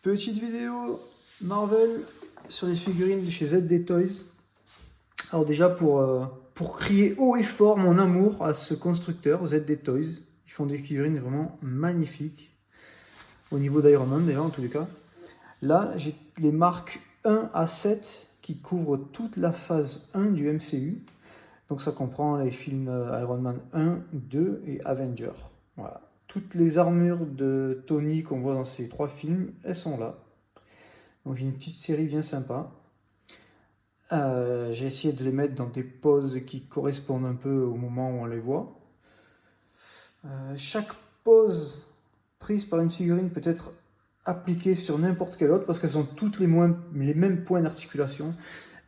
Petite vidéo Marvel sur les figurines de chez ZD Toys. Alors déjà pour crier haut et fort mon amour à ce constructeur ZD Toys. Ils font des figurines vraiment magnifiques. Au niveau d'Iron Man déjà en tous les cas. Là j'ai les marques 1 à 7 qui couvrent toute la phase 1 du MCU. Donc ça comprend les films Iron Man 1, 2 et Avengers. Voilà. Toutes les armures de Tony qu'on voit dans ces 3 films, elles sont là. Donc j'ai une petite série bien sympa. J'ai essayé de les mettre dans des poses qui correspondent un peu au moment où on les voit. Chaque pose prise par une figurine peut être appliquée sur n'importe quelle autre parce qu'elles ont toutes les mêmes points d'articulation,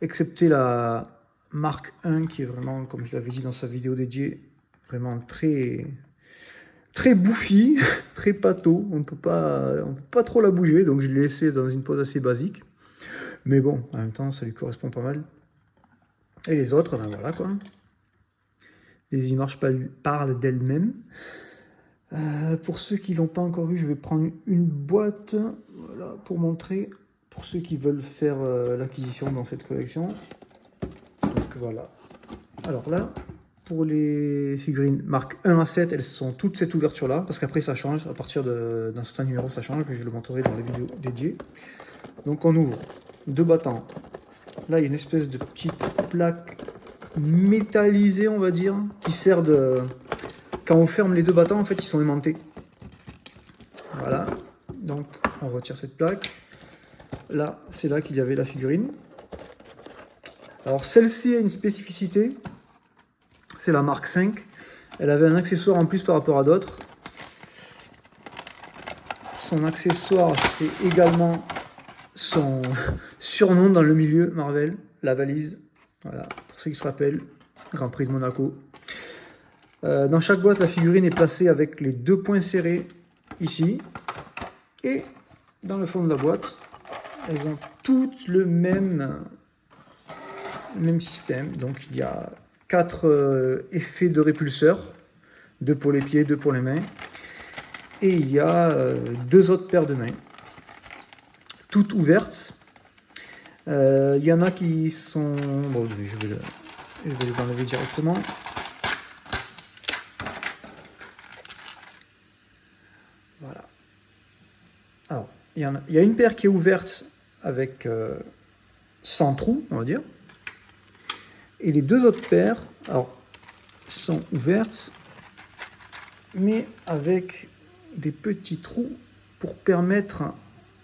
excepté la marque 1 qui est vraiment, comme je l'avais dit dans sa vidéo dédiée, vraiment très bouffi, très pâteau. On peut pas trop la bouger, donc je l'ai laissé dans une pose assez basique. Mais bon, en même temps, ça lui correspond pas mal. Et les autres, ben voilà quoi. Les images parlent d'elles-mêmes. Pour ceux qui ne l'ont pas encore vu, je vais prendre une boîte voilà, pour montrer. Pour ceux qui veulent faire l'acquisition dans cette collection. Donc voilà. Alors là, pour les figurines marque 1 à 7, elles sont toutes cette ouverture-là. Parce qu'après, ça change. À partir d'un certain numéro, ça change. Je le montrerai dans les vidéos dédiées. Donc on ouvre 2 battants. Là, il y a une espèce de petite plaque métallisée, on va dire, qui sert de... Quand on ferme les 2 battants, en fait, ils sont aimantés. Voilà. Donc, on retire cette plaque. Là, c'est là qu'il y avait la figurine. Alors, celle-ci a une spécificité. C'est la marque 5. Elle avait un accessoire en plus par rapport à d'autres. Son accessoire, c'est également son surnom dans le milieu Marvel, la valise. Voilà, pour ceux qui se rappellent, Grand Prix de Monaco. Dans chaque boîte, la figurine est placée avec les 2 points serrés ici. Et dans le fond de la boîte, elles ont toutes le même système. Donc il y a 4 effets de répulseurs, 2 pour les pieds, 2 pour les mains. Et il y a 2 autres paires de mains, toutes ouvertes. Il y en a qui sont... Bon, je vais les enlever directement. Voilà. Alors, il y a une paire qui est ouverte avec sans trou, on va dire. Et les 2 autres paires, alors, sont ouvertes, mais avec des petits trous pour permettre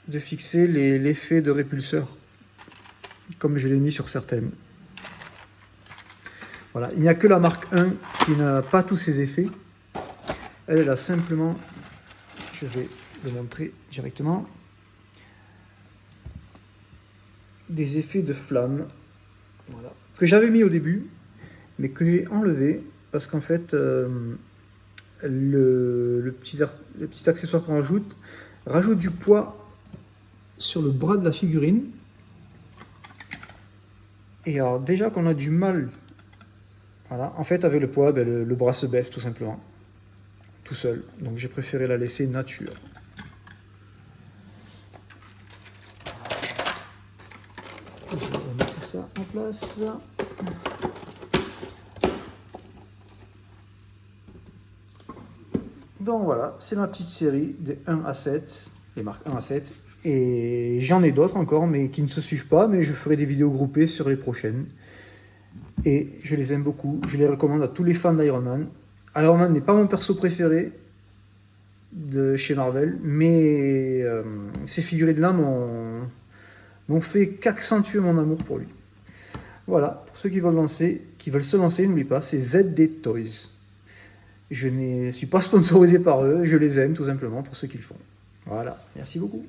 de fixer l'effet de répulseur, comme je l'ai mis sur certaines. Voilà, il n'y a que la marque 1 qui n'a pas tous ces effets. Elle a simplement, je vais le montrer directement, des effets de flamme, voilà, que j'avais mis au début, mais que j'ai enlevé parce qu'en fait, le petit accessoire qu'on rajoute du poids sur le bras de la figurine. Et alors déjà qu'on a du mal, voilà, en fait avec le poids, ben, le bras se baisse tout simplement, tout seul. Donc j'ai préféré la laisser nature. Je vais remettre ça en place. Donc voilà, c'est ma petite série des 1 à 7, les marques 1 à 7. Et j'en ai d'autres encore, mais qui ne se suivent pas, mais je ferai des vidéos groupées sur les prochaines. Et je les aime beaucoup, je les recommande à tous les fans d'Iron Man. Iron Man n'est pas mon perso préféré de chez Marvel, mais ces figurines-là m'ont fait qu'accentuer mon amour pour lui. Voilà, pour ceux qui veulent se lancer, n'oubliez pas, c'est ZD Toys. Je ne suis pas sponsorisé par eux, je les aime tout simplement pour ce qu'ils font. Voilà, merci beaucoup.